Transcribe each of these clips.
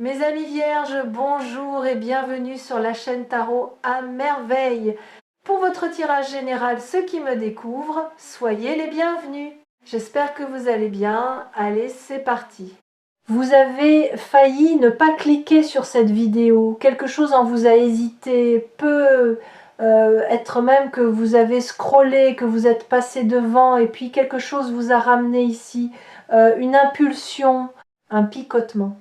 Mes amis vierges, bonjour et bienvenue sur la chaîne Tarot à merveille. Pour votre tirage général, ceux qui me découvrent, soyez les bienvenus. J'espère que vous allez bien. Allez, c'est parti. Vous avez failli ne pas cliquer sur cette vidéo. Quelque chose en vous a hésité, peut être même que vous avez scrollé, que vous êtes passé devant et puis quelque chose vous a ramené ici. Une impulsion, un picotement.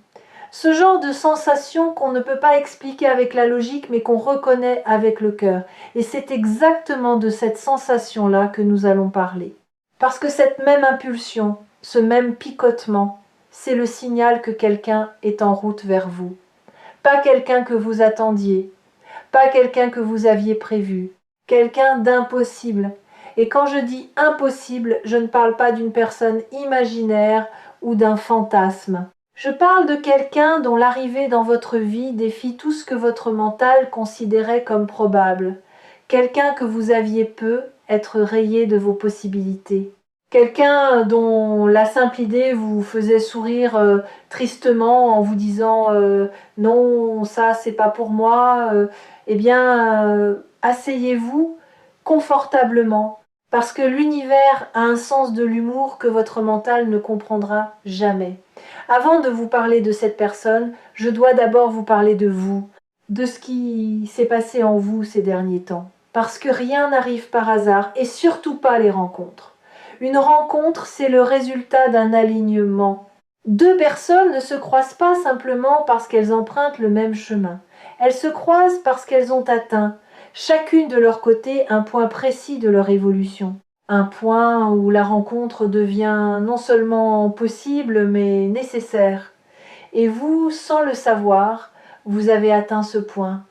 Ce genre de sensation qu'on ne peut pas expliquer avec la logique, mais qu'on reconnaît avec le cœur. Et c'est exactement de cette sensation-là que nous allons parler. Parce que cette même impulsion, ce même picotement, c'est le signal que quelqu'un est en route vers vous. Pas quelqu'un que vous attendiez, pas quelqu'un que vous aviez prévu, quelqu'un d'impossible. Et quand je dis impossible, je ne parle pas d'une personne imaginaire ou d'un fantasme. Je parle de quelqu'un dont l'arrivée dans votre vie défie tout ce que votre mental considérait comme probable. Quelqu'un que vous aviez peu être rayé de vos possibilités. Quelqu'un dont la simple idée vous faisait sourire tristement en vous disant non, ça c'est pas pour moi. Eh bien, asseyez-vous confortablement parce que l'univers a un sens de l'humour que votre mental ne comprendra jamais. Avant de vous parler de cette personne, je dois d'abord vous parler de vous, de ce qui s'est passé en vous ces derniers temps. Parce que rien n'arrive par hasard, et surtout pas les rencontres. Une rencontre, c'est le résultat d'un alignement. Deux personnes ne se croisent pas simplement parce qu'elles empruntent le même chemin. Elles se croisent parce qu'elles ont atteint, chacune de leur côté, un point précis de leur évolution. Un point où la rencontre devient non seulement possible, mais nécessaire. Et vous, sans le savoir, vous avez atteint ce point.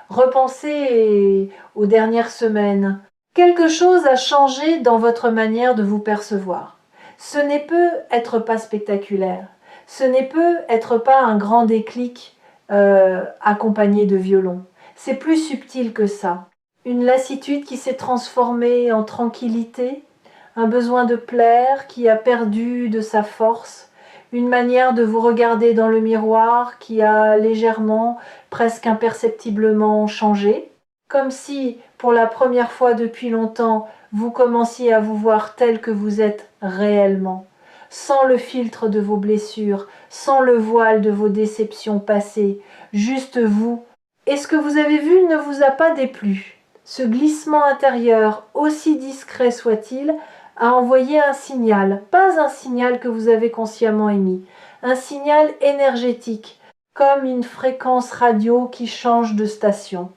Repensez aux dernières semaines. Quelque chose a changé dans votre manière de vous percevoir. Ce n'est peut être pas spectaculaire. Ce n'est peut être pas un grand déclic accompagné de violon. C'est plus subtil que ça. Une lassitude qui s'est transformée en tranquillité, un besoin de plaire qui a perdu de sa force, une manière de vous regarder dans le miroir qui a légèrement, presque imperceptiblement changé, comme si, pour la première fois depuis longtemps, vous commenciez à vous voir tel que vous êtes réellement, sans le filtre de vos blessures, sans le voile de vos déceptions passées, juste vous. Et ce que vous avez vu ne vous a pas déplu. Ce glissement intérieur, aussi discret soit-il, a envoyé un signal, pas un signal que vous avez consciemment émis, un signal énergétique, comme une fréquence radio qui change de station.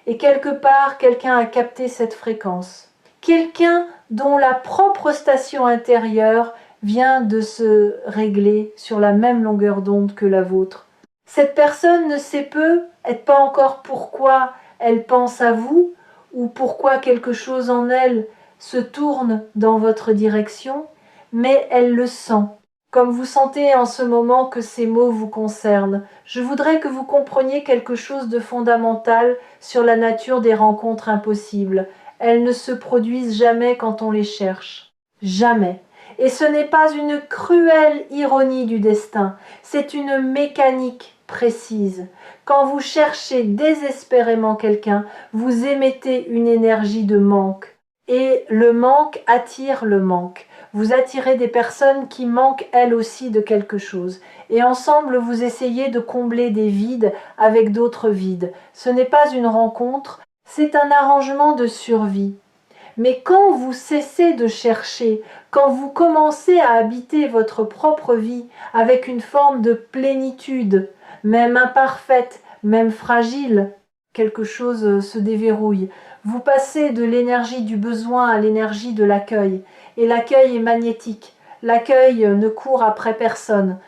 Et quelque part, quelqu'un a capté cette fréquence. Quelqu'un dont la propre station intérieure vient de se régler sur la même longueur d'onde que la vôtre. Cette personne ne sait peut-être pas encore pourquoi elle pense à vous, ou pourquoi quelque chose en elle se tourne dans votre direction, mais elle le sent. Comme vous sentez en ce moment que ces mots vous concernent, je voudrais que vous compreniez quelque chose de fondamental sur la nature des rencontres impossibles. Elles ne se produisent jamais quand on les cherche. Jamais. Et ce n'est pas une cruelle ironie du destin, c'est une mécanique précise. Quand vous cherchez désespérément quelqu'un, vous émettez une énergie de manque. Et le manque attire le manque. Vous attirez des personnes qui manquent elles aussi de quelque chose. Et ensemble, vous essayez de combler des vides avec d'autres vides. Ce n'est pas une rencontre, c'est un arrangement de survie. Mais quand vous cessez de chercher, quand vous commencez à habiter votre propre vie avec une forme de plénitude, même imparfaite, même fragile, quelque chose se déverrouille. Vous passez de l'énergie du besoin à l'énergie de l'accueil. Et l'accueil est magnétique. L'accueil ne court après personne.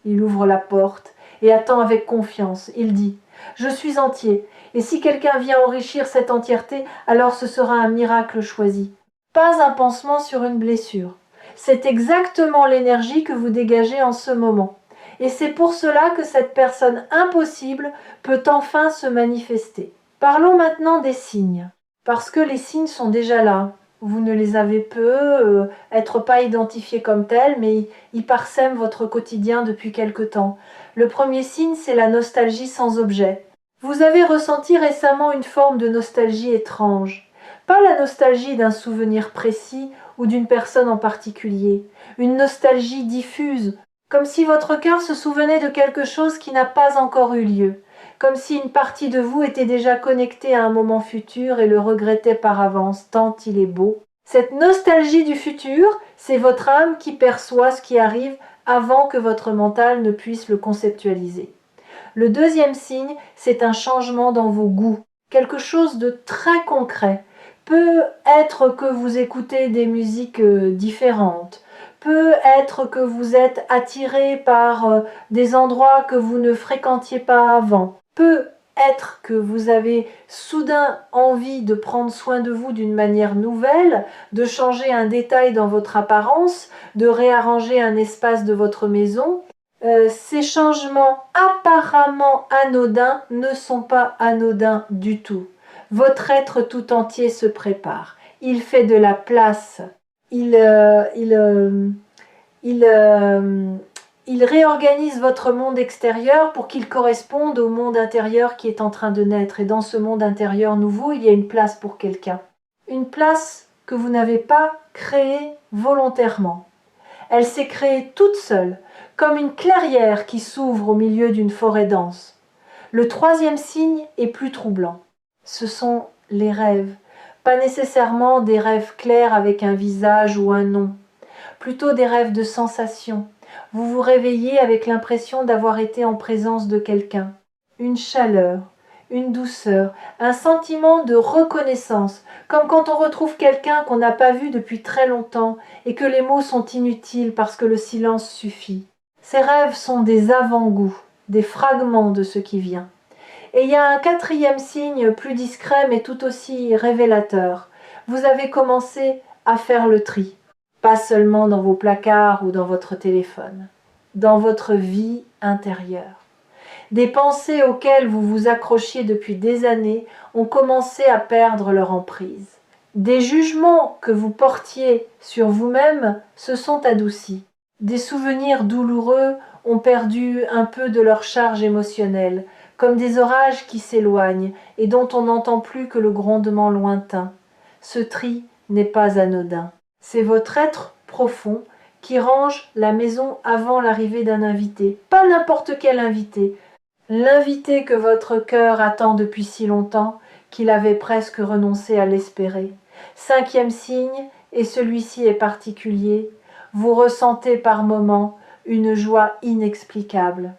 Il ouvre la porte et attend avec confiance. Il dit « Je suis entier. Et si quelqu'un vient enrichir cette entièreté, alors ce sera un miracle choisi. » Pas un pansement sur une blessure. C'est exactement l'énergie que vous dégagez en ce moment. Et c'est pour cela que cette personne impossible peut enfin se manifester. Parlons maintenant des signes. Parce que les signes sont déjà là. Vous ne les avez être pas identifiés comme tels, mais ils parsèment votre quotidien depuis quelque temps. Le premier signe, c'est la nostalgie sans objet. Vous avez ressenti récemment une forme de nostalgie étrange. Pas la nostalgie d'un souvenir précis ou d'une personne en particulier. Une nostalgie diffuse, comme si votre cœur se souvenait de quelque chose qui n'a pas encore eu lieu. Comme si une partie de vous était déjà connectée à un moment futur et le regrettait par avance, tant il est beau. Cette nostalgie du futur, c'est votre âme qui perçoit ce qui arrive avant que votre mental ne puisse le conceptualiser. Le deuxième signe, c'est un changement dans vos goûts, quelque chose de très concret. Peut être que vous écoutez des musiques différentes, peut être que vous êtes attiré par des endroits que vous ne fréquentiez pas avant, peut être que vous avez soudain envie de prendre soin de vous d'une manière nouvelle, de changer un détail dans votre apparence, de réarranger un espace de votre maison. Ces changements apparemment anodins ne sont pas anodins du tout. Votre être tout entier se prépare. Il fait de la place. Il réorganise votre monde extérieur pour qu'il corresponde au monde intérieur qui est en train de naître. Et dans ce monde intérieur nouveau, il y a une place pour quelqu'un. Une place que vous n'avez pas créée volontairement. Elle s'est créée toute seule, comme une clairière qui s'ouvre au milieu d'une forêt dense. Le troisième signe est plus troublant. Ce sont les rêves. Pas nécessairement des rêves clairs avec un visage ou un nom. Plutôt des rêves de sensations. Vous vous réveillez avec l'impression d'avoir été en présence de quelqu'un. Une chaleur, une douceur, un sentiment de reconnaissance, comme quand on retrouve quelqu'un qu'on n'a pas vu depuis très longtemps et que les mots sont inutiles parce que le silence suffit. Ces rêves sont des avant-goûts, des fragments de ce qui vient. Et il y a un quatrième signe plus discret mais tout aussi révélateur. Vous avez commencé à faire le tri. Pas seulement dans vos placards ou dans votre téléphone, dans votre vie intérieure. Des pensées auxquelles vous vous accrochiez depuis des années ont commencé à perdre leur emprise. Des jugements que vous portiez sur vous-même se sont adoucis. Des souvenirs douloureux ont perdu un peu de leur charge émotionnelle, comme des orages qui s'éloignent et dont on n'entend plus que le grondement lointain. Ce tri n'est pas anodin. C'est votre être profond qui range la maison avant l'arrivée d'un invité. Pas n'importe quel invité. L'invité que votre cœur attend depuis si longtemps qu'il avait presque renoncé à l'espérer. Cinquième signe, et celui-ci est particulier, vous ressentez par moments une joie inexplicable.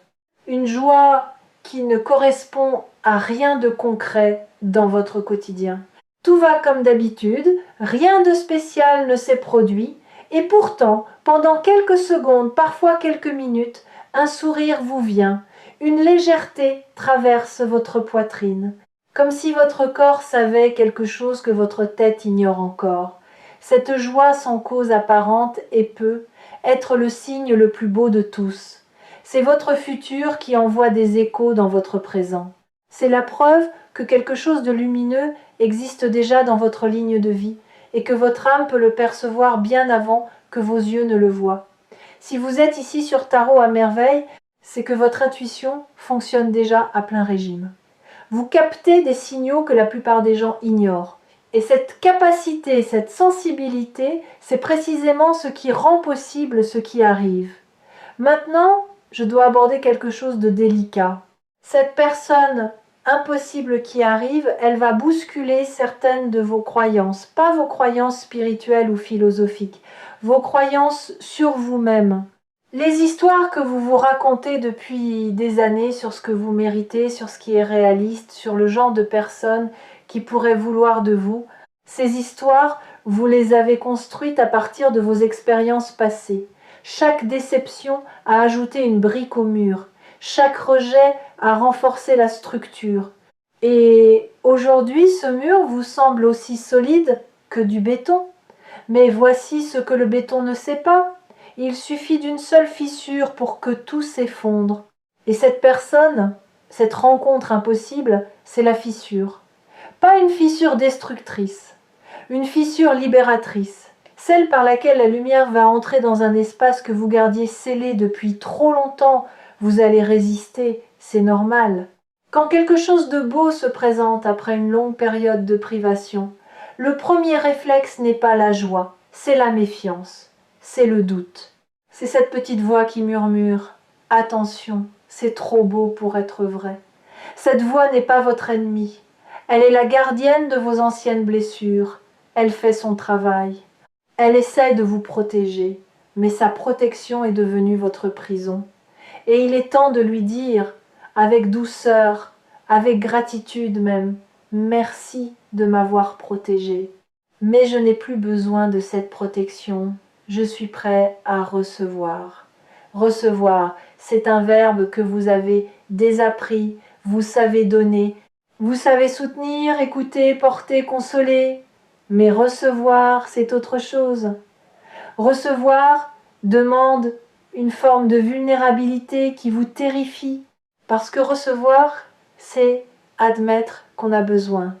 Une joie qui ne correspond à rien de concret dans votre quotidien. Tout va comme d'habitude, rien de spécial ne s'est produit, et pourtant, pendant quelques secondes, parfois quelques minutes, un sourire vous vient, une légèreté traverse votre poitrine, comme si votre corps savait quelque chose que votre tête ignore encore. Cette joie sans cause apparente et peut être le signe le plus beau de tous. C'est votre futur qui envoie des échos dans votre présent. C'est la preuve que quelque chose de lumineux existe déjà dans votre ligne de vie et que votre âme peut le percevoir bien avant que vos yeux ne le voient. Si vous êtes ici sur Tarot à merveille, c'est que votre intuition fonctionne déjà à plein régime. Vous captez des signaux que la plupart des gens ignorent. Et cette capacité, cette sensibilité, c'est précisément ce qui rend possible ce qui arrive. Maintenant, je dois aborder quelque chose de délicat. Cette personne impossible qui arrive, elle va bousculer certaines de vos croyances, pas vos croyances spirituelles ou philosophiques, vos croyances sur vous-même. Les histoires que vous vous racontez depuis des années sur ce que vous méritez, sur ce qui est réaliste, sur le genre de personne qui pourrait vouloir de vous, ces histoires, vous les avez construites à partir de vos expériences passées. Chaque déception a ajouté une brique au mur. Chaque rejet a renforcé la structure. Et aujourd'hui, ce mur vous semble aussi solide que du béton. Mais voici ce que le béton ne sait pas. Il suffit d'une seule fissure pour que tout s'effondre. Et cette personne, cette rencontre impossible, c'est la fissure. Pas une fissure destructrice, une fissure libératrice. Celle par laquelle la lumière va entrer dans un espace que vous gardiez scellé depuis trop longtemps, Vous allez résister, c'est normal. Quand quelque chose de beau se présente après une longue période de privation, le premier réflexe n'est pas la joie, c'est la méfiance, c'est le doute. C'est cette petite voix qui murmure « Attention, c'est trop beau pour être vrai ». Cette voix n'est pas votre ennemie. Elle est la gardienne de vos anciennes blessures. Elle fait son travail. Elle essaie de vous protéger, mais sa protection est devenue votre prison. Et il est temps de lui dire, avec douceur, avec gratitude même, « Merci de m'avoir protégé. Mais je n'ai plus besoin de cette protection. Je suis prêt à recevoir. » Recevoir, c'est un verbe que vous avez désappris, vous savez donner, vous savez soutenir, écouter, porter, consoler. Mais recevoir, c'est autre chose. Recevoir demande une forme de vulnérabilité qui vous terrifie, parce que recevoir, c'est admettre qu'on a besoin.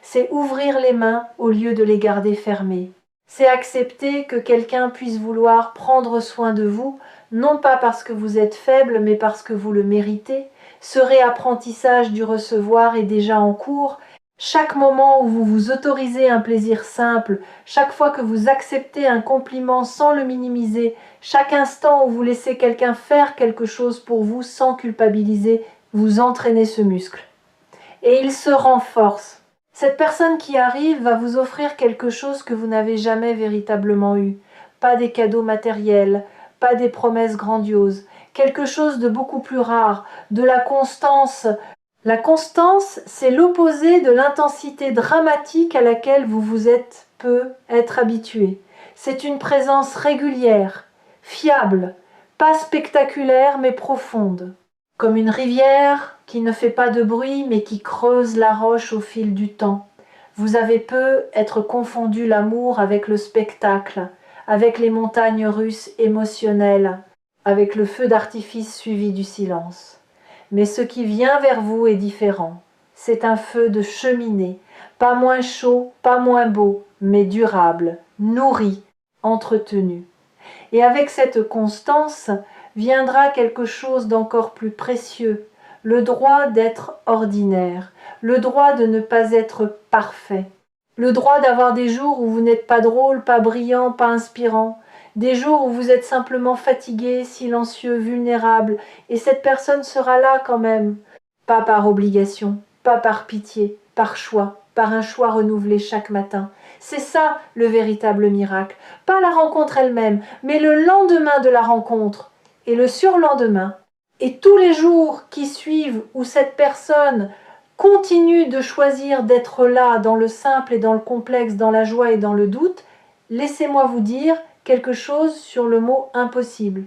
C'est ouvrir les mains au lieu de les garder fermées. C'est accepter que quelqu'un puisse vouloir prendre soin de vous, non pas parce que vous êtes faible, mais parce que vous le méritez. Ce réapprentissage du recevoir est déjà en cours. Chaque moment où vous vous autorisez un plaisir simple, chaque fois que vous acceptez un compliment sans le minimiser, chaque instant où vous laissez quelqu'un faire quelque chose pour vous sans culpabiliser, vous entraînez ce muscle. Et il se renforce. Cette personne qui arrive va vous offrir quelque chose que vous n'avez jamais véritablement eu. Pas des cadeaux matériels, pas des promesses grandioses, quelque chose de beaucoup plus rare, de la constance. La constance, c'est l'opposé de l'intensité dramatique à laquelle vous vous êtes peu être habitué. C'est une présence régulière, fiable, pas spectaculaire mais profonde. Comme une rivière qui ne fait pas de bruit mais qui creuse la roche au fil du temps. Vous avez peu être confondu l'amour avec le spectacle, avec les montagnes russes émotionnelles, avec le feu d'artifice suivi du silence. Mais ce qui vient vers vous est différent. C'est un feu de cheminée, pas moins chaud, pas moins beau, mais durable, nourri, entretenu. Et avec cette constance viendra quelque chose d'encore plus précieux, le droit d'être ordinaire, le droit de ne pas être parfait, le droit d'avoir des jours où vous n'êtes pas drôle, pas brillant, pas inspirant, des jours où vous êtes simplement fatigué, silencieux, vulnérable, et cette personne sera là quand même, pas par obligation, pas par pitié, par choix, par un choix renouvelé chaque matin. C'est ça le véritable miracle, pas la rencontre elle-même, mais le lendemain de la rencontre, et le surlendemain, et tous les jours qui suivent où cette personne continue de choisir d'être là dans le simple et dans le complexe, dans la joie et dans le doute, laissez-moi vous dire quelque chose sur le mot impossible.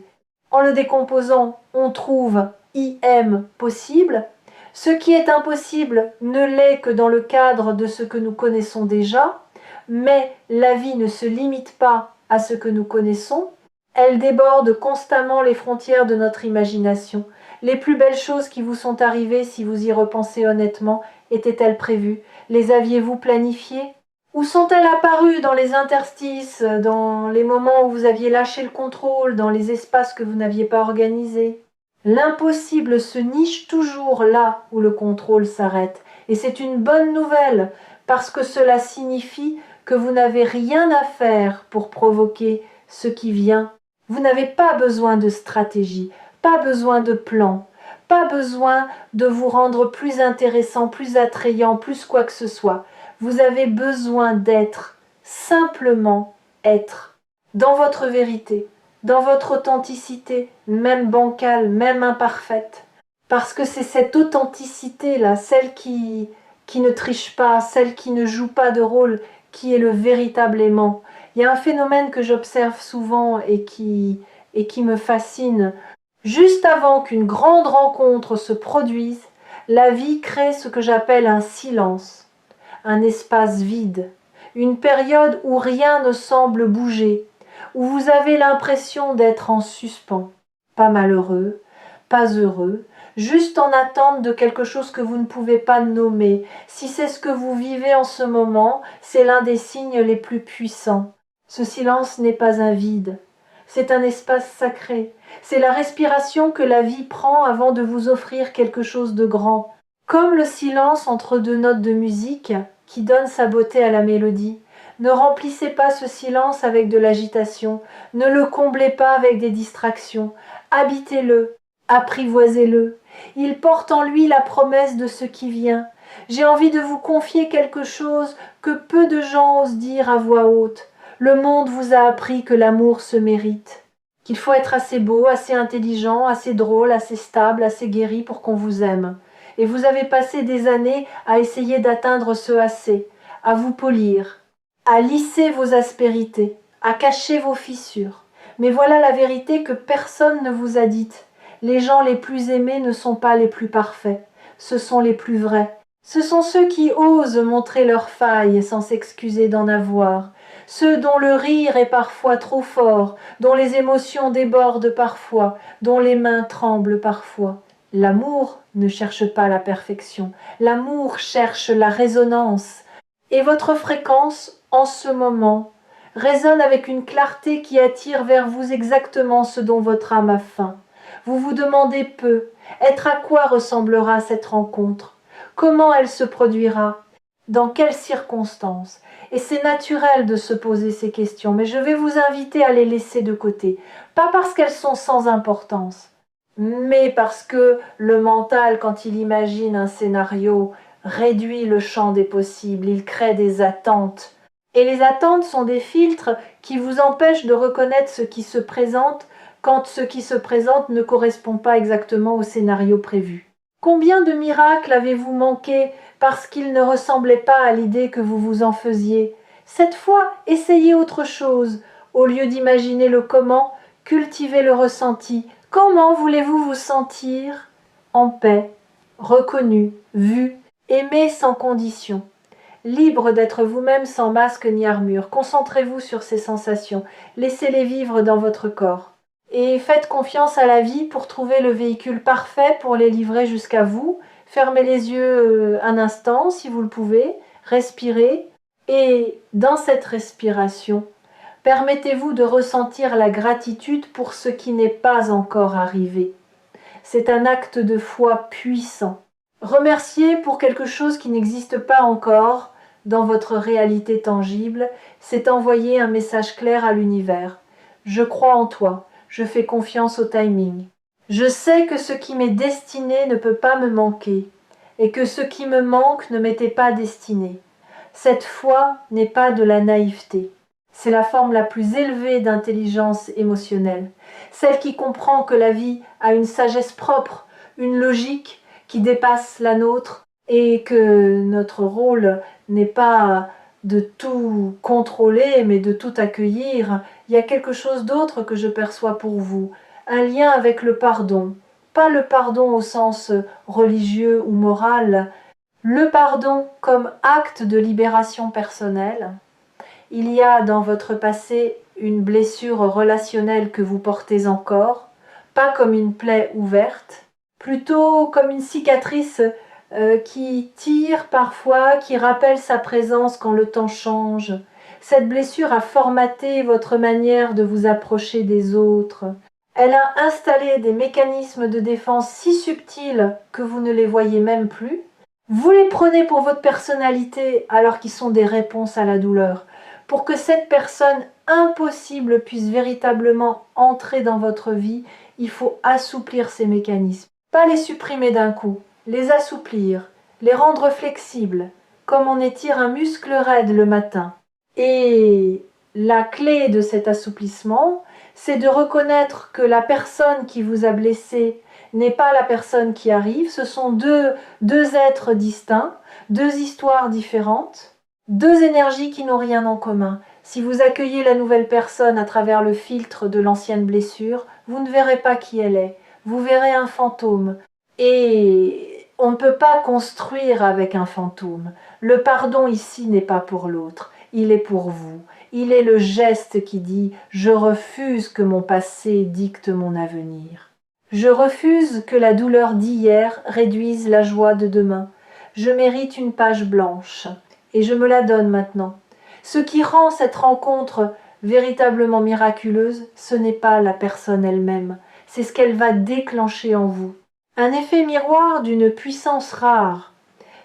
En le décomposant, on trouve IM possible. Ce qui est impossible ne l'est que dans le cadre de ce que nous connaissons déjà, mais la vie ne se limite pas à ce que nous connaissons, elle déborde constamment les frontières de notre imagination. Les plus belles choses qui vous sont arrivées, si vous y repensez honnêtement, étaient-elles prévues? Les aviez-vous planifiées? Où sont-elles apparues dans les interstices, dans les moments où vous aviez lâché le contrôle, dans les espaces que vous n'aviez pas organisés? L'impossible se niche toujours là où le contrôle s'arrête. Et c'est une bonne nouvelle, parce que cela signifie que vous n'avez rien à faire pour provoquer ce qui vient. Vous n'avez pas besoin de stratégie, pas besoin de plan, pas besoin de vous rendre plus intéressant, plus attrayant, plus quoi que ce soit. Vous avez besoin d'être, simplement être, dans votre vérité, dans votre authenticité, même bancale, même imparfaite. Parce que c'est cette authenticité-là, celle qui ne triche pas, celle qui ne joue pas de rôle, qui est le véritable aimant. Il y a un phénomène que j'observe souvent et qui me fascine. Juste avant qu'une grande rencontre se produise, la vie crée ce que j'appelle un silence, un espace vide, une période où rien ne semble bouger, où vous avez l'impression d'être en suspens, pas malheureux, pas heureux, juste en attente de quelque chose que vous ne pouvez pas nommer. Si c'est ce que vous vivez en ce moment, c'est l'un des signes les plus puissants. Ce silence n'est pas un vide. C'est un espace sacré. C'est la respiration que la vie prend avant de vous offrir quelque chose de grand. Comme le silence entre deux notes de musique qui donne sa beauté à la mélodie. Ne remplissez pas ce silence avec de l'agitation. Ne le comblez pas avec des distractions. Habitez-le, apprivoisez-le. Il porte en lui la promesse de ce qui vient. J'ai envie de vous confier quelque chose que peu de gens osent dire à voix haute. Le monde vous a appris que l'amour se mérite, qu'il faut être assez beau, assez intelligent, assez drôle, assez stable, assez guéri pour qu'on vous aime. Et vous avez passé des années à essayer d'atteindre ce assez, à vous polir, à lisser vos aspérités, à cacher vos fissures. Mais voilà la vérité que personne ne vous a dite. Les gens les plus aimés ne sont pas les plus parfaits, ce sont les plus vrais. Ce sont ceux qui osent montrer leurs failles sans s'excuser d'en avoir, ceux dont le rire est parfois trop fort, dont les émotions débordent parfois, dont les mains tremblent parfois. L'amour ne cherche pas la perfection, l'amour cherche la résonance. Et votre fréquence, en ce moment, résonne avec une clarté qui attire vers vous exactement ce dont votre âme a faim. Vous vous demandez peu, être à quoi ressemblera cette rencontre? Comment elle se produira? Dans quelles circonstances? Et c'est naturel de se poser ces questions, mais je vais vous inviter à les laisser de côté. Pas parce qu'elles sont sans importance, mais parce que le mental, quand il imagine un scénario, réduit le champ des possibles, il crée des attentes. Et les attentes sont des filtres qui vous empêchent de reconnaître ce qui se présente quand ce qui se présente ne correspond pas exactement au scénario prévu. Combien de miracles avez-vous manqué parce qu'ils ne ressemblaient pas à l'idée que vous vous en faisiez? Cette fois, essayez autre chose. Au lieu d'imaginer le comment, cultivez le ressenti. Comment voulez-vous vous sentir? En paix, reconnu, vu, aimé sans condition. Libre d'être vous-même sans masque ni armure. Concentrez-vous sur ces sensations. Laissez-les vivre dans votre corps. Et faites confiance à la vie pour trouver le véhicule parfait pour les livrer jusqu'à vous. Fermez les yeux un instant si vous le pouvez. Respirez. Et dans cette respiration, permettez-vous de ressentir la gratitude pour ce qui n'est pas encore arrivé. C'est un acte de foi puissant. Remercier pour quelque chose qui n'existe pas encore dans votre réalité tangible, c'est envoyer un message clair à l'univers. Je crois en toi, je fais confiance au timing. Je sais que ce qui m'est destiné ne peut pas me manquer, et que ce qui me manque ne m'était pas destiné. Cette foi n'est pas de la naïveté. C'est la forme la plus élevée d'intelligence émotionnelle, celle qui comprend que la vie a une sagesse propre, une logique qui dépasse la nôtre et que notre rôle n'est pas de tout contrôler mais de tout accueillir. Il y a quelque chose d'autre que je perçois pour vous, un lien avec le pardon, pas le pardon au sens religieux ou moral, le pardon comme acte de libération personnelle. Il y a dans votre passé une blessure relationnelle que vous portez encore, pas comme une plaie ouverte, plutôt comme une cicatrice qui tire parfois, qui rappelle sa présence quand le temps change. Cette blessure a formaté votre manière de vous approcher des autres. Elle a installé des mécanismes de défense si subtils que vous ne les voyez même plus. Vous les prenez pour votre personnalité alors qu'ils sont des réponses à la douleur. Pour que cette personne impossible puisse véritablement entrer dans votre vie, il faut assouplir ces mécanismes. Pas les supprimer d'un coup, les assouplir, les rendre flexibles, comme on étire un muscle raide le matin. Et la clé de cet assouplissement, c'est de reconnaître que la personne qui vous a blessé n'est pas la personne qui arrive, ce sont deux êtres distincts, deux histoires différentes, deux énergies qui n'ont rien en commun. Si vous accueillez la nouvelle personne à travers le filtre de l'ancienne blessure, vous ne verrez pas qui elle est, vous verrez un fantôme. Et on ne peut pas construire avec un fantôme. Le pardon ici n'est pas pour l'autre, il est pour vous. Il est le geste qui dit « Je refuse que mon passé dicte mon avenir. Je refuse que la douleur d'hier réduise la joie de demain. Je mérite une page blanche et je me la donne maintenant. Ce qui rend cette rencontre véritablement miraculeuse, ce n'est pas la personne elle-même, c'est ce qu'elle va déclencher en vous. Un effet miroir d'une puissance rare.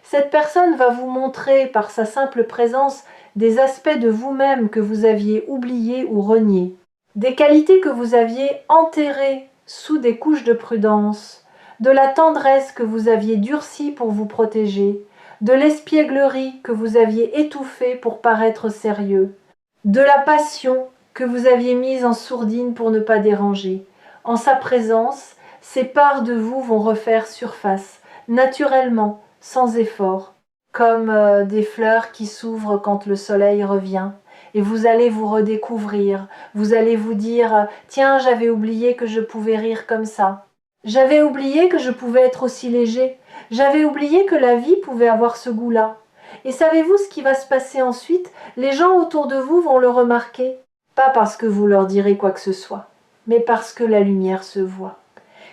Cette personne va vous montrer par sa simple présence des aspects de vous-même que vous aviez oubliés ou reniés, des qualités que vous aviez enterrées sous des couches de prudence, de la tendresse que vous aviez durcie pour vous protéger, de l'espièglerie que vous aviez étouffée pour paraître sérieux, de la passion que vous aviez mise en sourdine pour ne pas déranger. En sa présence, ces parts de vous vont refaire surface, naturellement, sans effort, comme des fleurs qui s'ouvrent quand le soleil revient. Et vous allez vous redécouvrir, vous allez vous dire « Tiens, j'avais oublié que je pouvais rire comme ça. J'avais oublié que je pouvais être aussi léger. J'avais oublié que la vie pouvait avoir ce goût-là. » Et savez-vous ce qui va se passer ensuite? Les gens autour de vous vont le remarquer. Pas parce que vous leur direz quoi que ce soit, mais parce que la lumière se voit.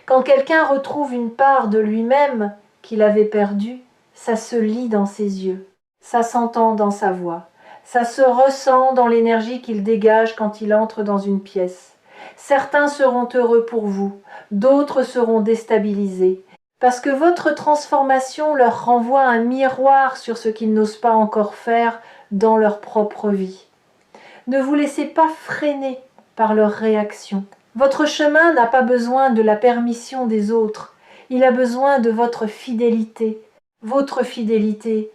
Quand quelqu'un retrouve une part de lui-même qu'il avait perdue, ça se lit dans ses yeux, ça s'entend dans sa voix, ça se ressent dans l'énergie qu'il dégage quand il entre dans une pièce. Certains seront heureux pour vous, d'autres seront déstabilisés, parce que votre transformation leur renvoie un miroir sur ce qu'ils n'osent pas encore faire dans leur propre vie. Ne vous laissez pas freiner par leurs réactions. Votre chemin n'a pas besoin de la permission des autres, il a besoin de votre fidélité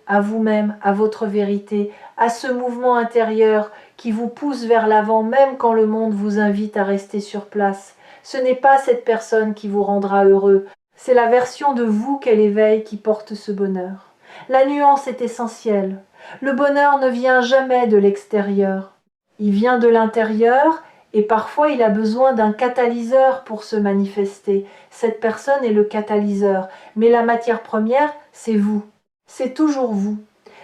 à vous-même, à votre vérité, à ce mouvement intérieur qui vous pousse vers l'avant même quand le monde vous invite à rester sur place. Ce n'est pas cette personne qui vous rendra heureux, c'est la version de vous qu'elle éveille qui porte ce bonheur. La nuance est essentielle. Le bonheur ne vient jamais de l'extérieur. Il vient de l'intérieur et parfois il a besoin d'un catalyseur pour se manifester. Cette personne est le catalyseur, mais la matière première, c'est vous. C'est toujours vous.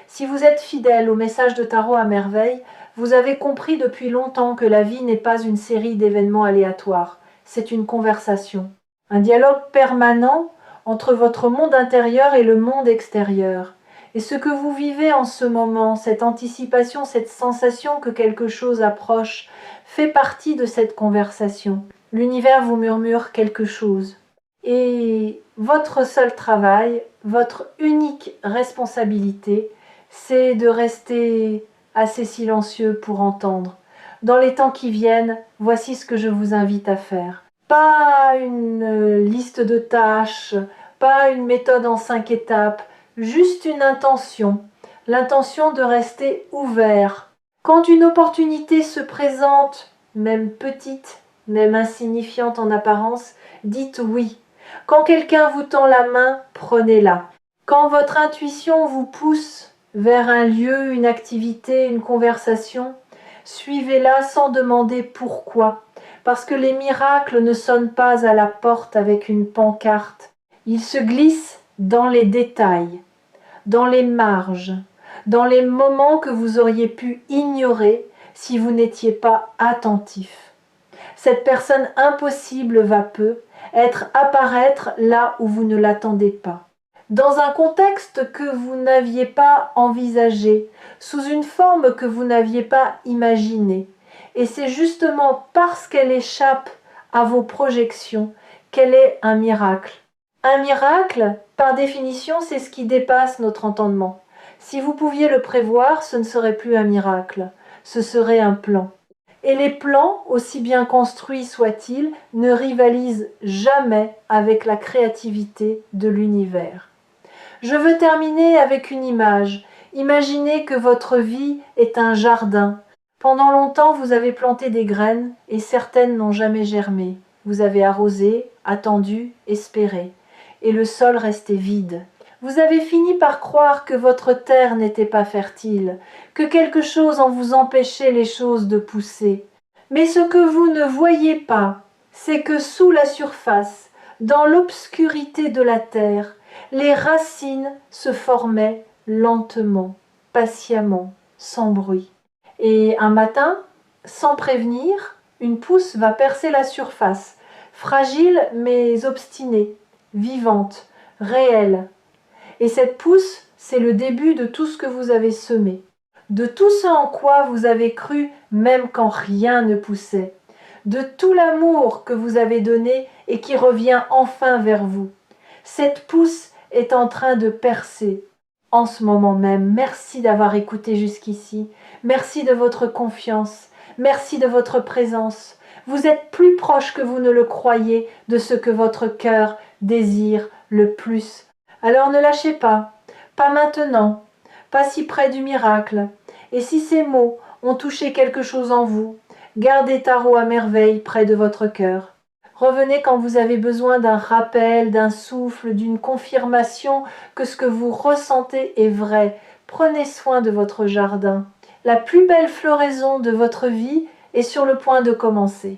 Si vous êtes fidèle au message de Tarot à merveille, vous avez compris depuis longtemps que la vie n'est pas une série d'événements aléatoires, c'est une conversation. Un dialogue permanent entre votre monde intérieur et le monde extérieur. Et ce que vous vivez en ce moment, cette anticipation, cette sensation que quelque chose approche, fait partie de cette conversation. L'univers vous murmure quelque chose. Et votre seul travail, votre unique responsabilité, c'est de rester assez silencieux pour entendre. Dans les temps qui viennent, voici ce que je vous invite à faire. Pas une liste de tâches, pas une méthode en 5 étapes, juste une intention, l'intention de rester ouvert. Quand une opportunité se présente, même petite, même insignifiante en apparence, dites oui. Quand quelqu'un vous tend la main, prenez-la. Quand votre intuition vous pousse vers un lieu, une activité, une conversation, suivez-la sans demander pourquoi. Parce que les miracles ne sonnent pas à la porte avec une pancarte. Ils se glissent dans les détails, dans les marges, dans les moments que vous auriez pu ignorer si vous n'étiez pas attentif. Cette personne impossible va peu apparaître là où vous ne l'attendez pas. Dans un contexte que vous n'aviez pas envisagé, sous une forme que vous n'aviez pas imaginée. Et c'est justement parce qu'elle échappe à vos projections qu'elle est un miracle. Un miracle, par définition, c'est ce qui dépasse notre entendement. Si vous pouviez le prévoir, ce ne serait plus un miracle, ce serait un plan. Et les plans, aussi bien construits soient-ils, ne rivalisent jamais avec la créativité de l'univers. Je veux terminer avec une image. Imaginez que votre vie est un jardin. Pendant longtemps, vous avez planté des graines et certaines n'ont jamais germé. Vous avez arrosé, attendu, espéré. Et le sol restait vide. Vous avez fini par croire que votre terre n'était pas fertile, que quelque chose en vous empêchait les choses de pousser. Mais ce que vous ne voyez pas, c'est que sous la surface, dans l'obscurité de la terre, les racines se formaient lentement, patiemment, sans bruit. Et un matin, sans prévenir, une pousse va percer la surface, fragile mais obstinée, vivante, réelle. Et cette pousse, c'est le début de tout ce que vous avez semé. de tout ce en quoi vous avez cru même quand rien ne poussait, de tout l'amour que vous avez donné et qui revient enfin vers vous. Cette pousse est en train de percer. En ce moment même, merci d'avoir écouté jusqu'ici. Merci de votre confiance. Merci de votre présence. Vous êtes plus proche que vous ne le croyez de ce que votre cœur désire le plus. Alors ne lâchez pas. Pas maintenant. Pas si près du miracle. Et si ces mots ont touché quelque chose en vous, gardez Tarot à merveille près de votre cœur. Revenez quand vous avez besoin d'un rappel, d'un souffle, d'une confirmation que ce que vous ressentez est vrai. Prenez soin de votre jardin. La plus belle floraison de votre vie est sur le point de commencer.